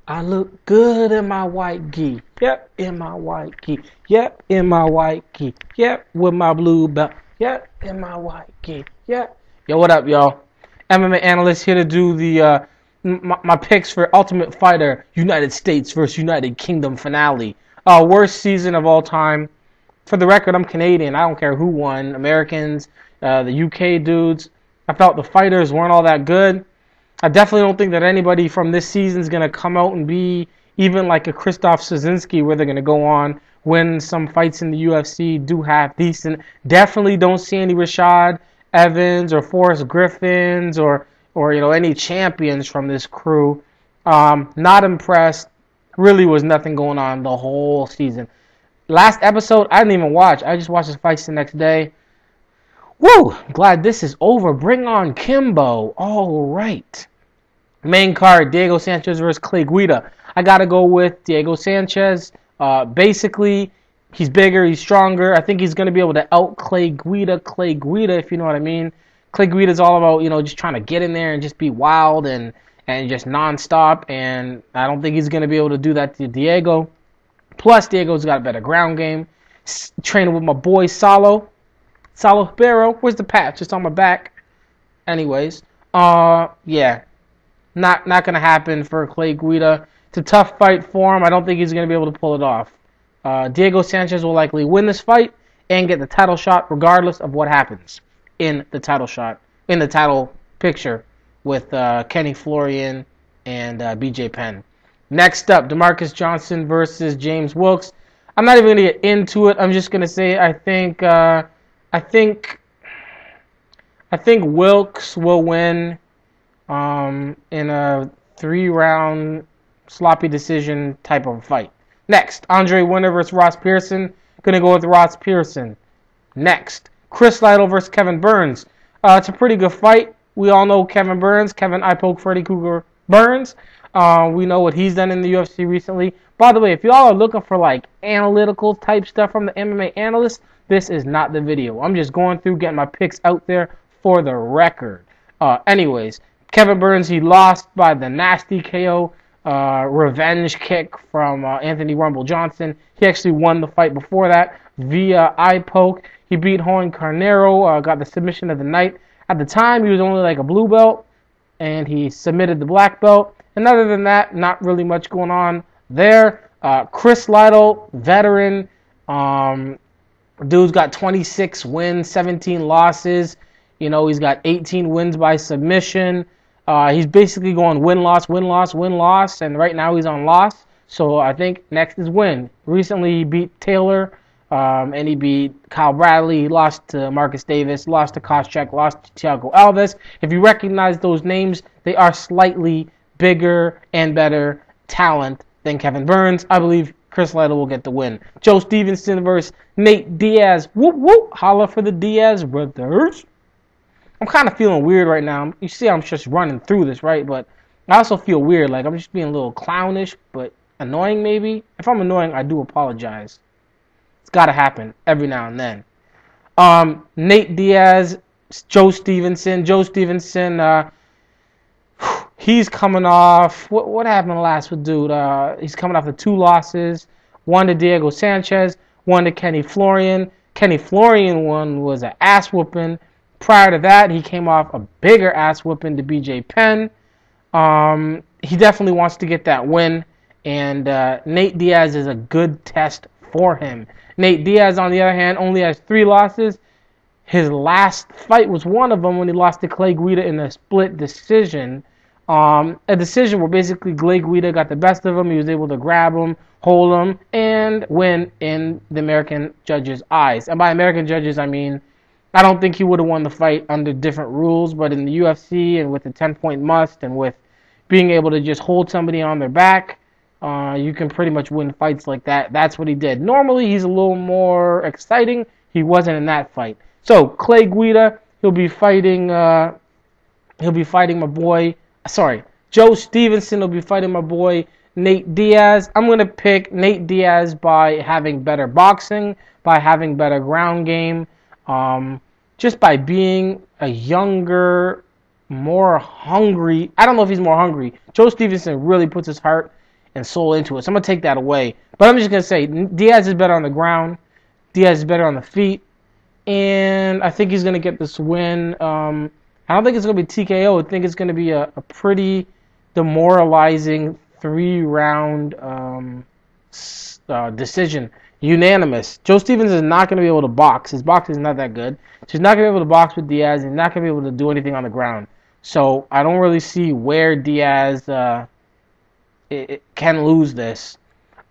I look good in my white gi. Yep, in my white gi. Yep, in my white gi. Yep, with my blue belt. Yep, in my white gi. Yep. Yo, what up, y'all? MMA Analyst here to do the my picks for Ultimate Fighter United States versus United Kingdom finale. Worst season of all time. For the record, I'm Canadian. I don't care who won. Americans, the UK dudes. I felt the fighters weren't all that good. I definitely don't think that anybody from this season is going to come out and be even like a Krzysztof Szynski where they're going to go on, win some fights in the UFC, do half decent. Definitely don't see any Rashad Evans or Forrest Griffins or any champions from this crew. Not impressed. Really was nothing going on the whole season. Last episode, I didn't even watch. I just watched the fights the next day. Woo! Glad this is over. Bring on Kimbo. All right. Main card, Diego Sanchez versus Clay Guida. I got to go with Diego Sanchez. Basically, he's bigger, he's stronger. I think he's going to be able to out Clay Guida, if you know what I mean. Clay Guida is all about, just trying to get in there and just be wild and just nonstop. And I don't think he's going to be able to do that to Diego. Plus, Diego's got a better ground game. Training with my boy Salo Ribeiro. Where's the patch? It's on my back. Anyways, yeah. Not going to happen for Clay Guida. It's a tough fight for him. I don't think he's going to be able to pull it off. Diego Sanchez will likely win this fight and get the title shot regardless of what happens in the title picture with Kenny Florian and BJ Penn. Next up, DeMarcus Johnson versus James Wilkes. I'm not even going to get into it. I'm just going to say I think Wilkes will win in a 3-round sloppy decision type of fight. Next, Andre Winter versus Ross Pearson. Gonna go with Ross Pearson. Next, Chris Lytle versus Kevin Burns. It's a pretty good fight. We all know Kevin Burns. Kevin I Poke Freddy Cougar Burns. We know what he's done in the UFC recently. By the way, if y'all are looking for like analytical type stuff from the MMA Analyst, this is not the video. I'm just going through getting my picks out there for the record. Anyways, Kevin Burns, he lost by the nasty KO revenge kick from Anthony Rumble Johnson. He actually won the fight before that via eye poke. He beat Juan Carnero, got the submission of the night. At the time, he was only like a blue belt, and he submitted the black belt. And other than that, not really much going on there. Chris Lytle, veteran. Dude's got 26 wins, 17 losses. He's got 18 wins by submission. He's basically going win-loss, win-loss, win-loss, and right now he's on loss. So I think next is win. Recently he beat Taylor, and he beat Kyle Bradley. He lost to Marcus Davis, lost to Koscheck, lost to Thiago Alves. If you recognize those names, they are slightly bigger and better talent than Kevin Burns. I believe Chris Lytle will get the win. Joe Stevenson versus Nate Diaz. Whoop, whoop. Holla for the Diaz brothers. I'm kind of feeling weird right now. You see I'm just running through this, right? But I also feel weird. Like I'm just being a little clownish, but annoying maybe. If I'm annoying, I do apologize. It's got to happen every now and then. Nate Diaz, Joe Stevenson. Joe Stevenson, he's coming off. What happened last with dude? He's coming off the 2 losses. One to Diego Sanchez, one to Kenny Florian. Kenny Florian one was an ass whooping. Prior to that, he came off a bigger ass whooping to BJ Penn. He definitely wants to get that win, and Nate Diaz is a good test for him. Nate Diaz, on the other hand, only has 3 losses. His last fight was one of them when he lost to Clay Guida in a split decision. A decision where basically Clay Guida got the best of him. He was able to grab him, hold him, and win in the American judges' eyes. And by American judges, I mean I don't think he would have won the fight under different rules, but in the UFC and with the 10-point must and with being able to just hold somebody on their back, you can pretty much win fights like that. That's what he did. Normally, he's a little more exciting. He wasn't in that fight. So Clay Guida, he'll be fighting my boy. Sorry, Joe Stevenson will be fighting my boy Nate Diaz. I'm gonna pick Nate Diaz by having better boxing, by having better ground game. Just by being a younger, more hungry. I don't know if he's more hungry. Joe Stevenson really puts his heart and soul into it. So I'm going to take that away. But I'm just going to say Diaz is better on the ground. Diaz is better on the feet. And I think he's going to get this win. I don't think it's going to be TKO. I think it's going to be a pretty demoralizing 3-round decision. Unanimous. Joe Stevens is not going to be able to box. His boxing is not that good. So he's not going to be able to box with Diaz. He's not going to be able to do anything on the ground. So I don't really see where Diaz can lose this.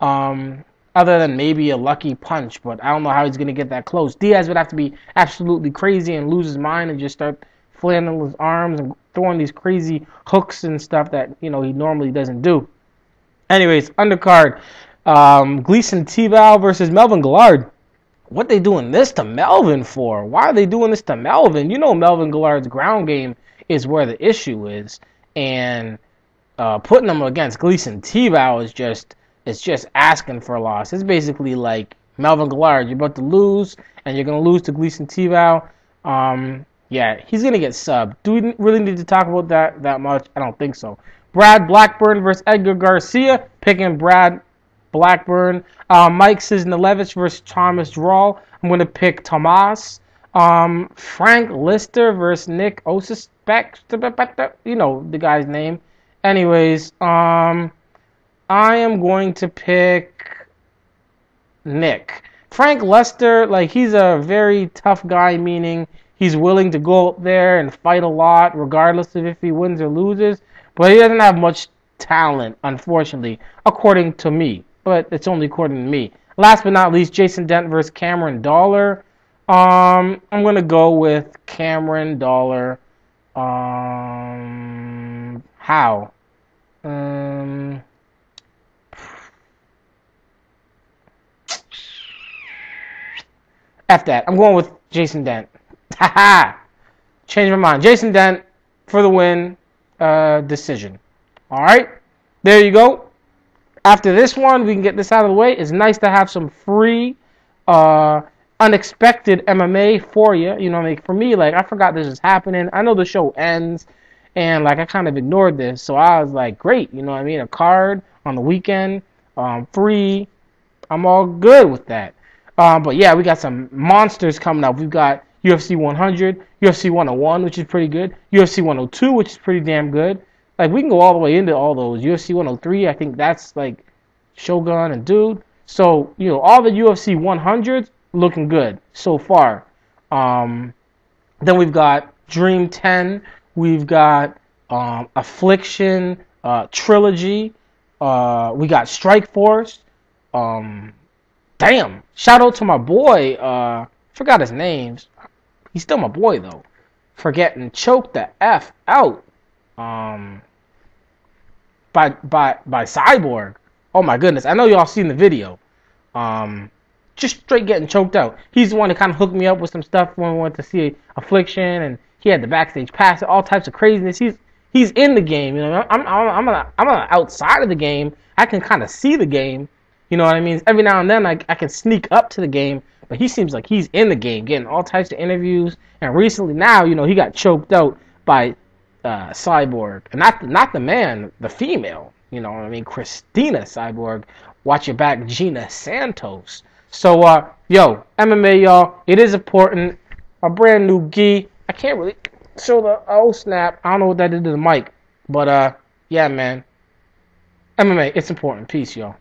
Other than maybe a lucky punch. But I don't know how he's going to get that close. Diaz would have to be absolutely crazy and lose his mind and just start flailing his arms and throwing these crazy hooks and stuff that, he normally doesn't do. Anyways, undercard. Gleison Tibau versus Melvin Guillard. What they doing this to Melvin for? Why are they doing this to Melvin? Melvin Guillard's ground game is where the issue is, and putting him against Gleison Tibau is just asking for a loss. It's basically like, Melvin Guillard, you're about to lose, and you're gonna lose to Gleison Tibau. Yeah, he's gonna get subbed. Do we really need to talk about that much? I don't think so. Brad Blackburn versus Edgar Garcia. Picking Brad Blackburn. Mike Cisnelevich versus Thomas Drawl. I'm going to pick Tomas. Frank Lister versus Nick Osuspek. The guy's name. Anyways, I am going to pick Nick. Frank Lister, he's a very tough guy, meaning he's willing to go out there and fight a lot, regardless of if he wins or loses. But he doesn't have much talent, unfortunately, according to me. But it's only according to me. Last but not least, Jason Dent versus Cameron Dollar. I'm going to go with Cameron Dollar. How? F that. I'm going with Jason Dent. Haha. Change my mind. Jason Dent for the win. Decision. Alright, there you go. After this one, we can get this out of the way. It's nice to have some free, unexpected MMA for you. For me, I forgot this was happening. I know the show ends, and I kind of ignored this. So I was like, great, a card on the weekend, free. I'm all good with that. But yeah, we got some monsters coming up. We've got UFC 100, UFC 101, which is pretty good, UFC 102, which is pretty damn good. We can go all the way into all those. UFC 103, I think that's Shogun and Dude. So, all the UFC 100s looking good so far. Then we've got Dream 10, we've got Affliction, Trilogy, we got Strike Force. Damn, shout out to my boy, forgot his names. He's still my boy, though. Forgetting Choke the F out. By Cyborg. Oh my goodness. I know y'all seen the video. Just straight getting choked out. He's the one that kind of hooked me up with some stuff when we went to see Affliction, and he had the backstage pass, all types of craziness. He's in the game. I'm outside of the game. I can kind of see the game. You know what I mean? Every now and then I can sneak up to the game. But he seems like he's in the game, getting all types of interviews. And recently now, he got choked out by Cyborg. And not the man, the female. You know what I mean? Christina Cyborg. Watch your back, Gina Santos. So, MMA, y'all. It is important. A brand new gi. I can't really show the... Oh, snap. I don't know what that did to the mic. But, yeah, man. MMA, it's important. Peace, y'all.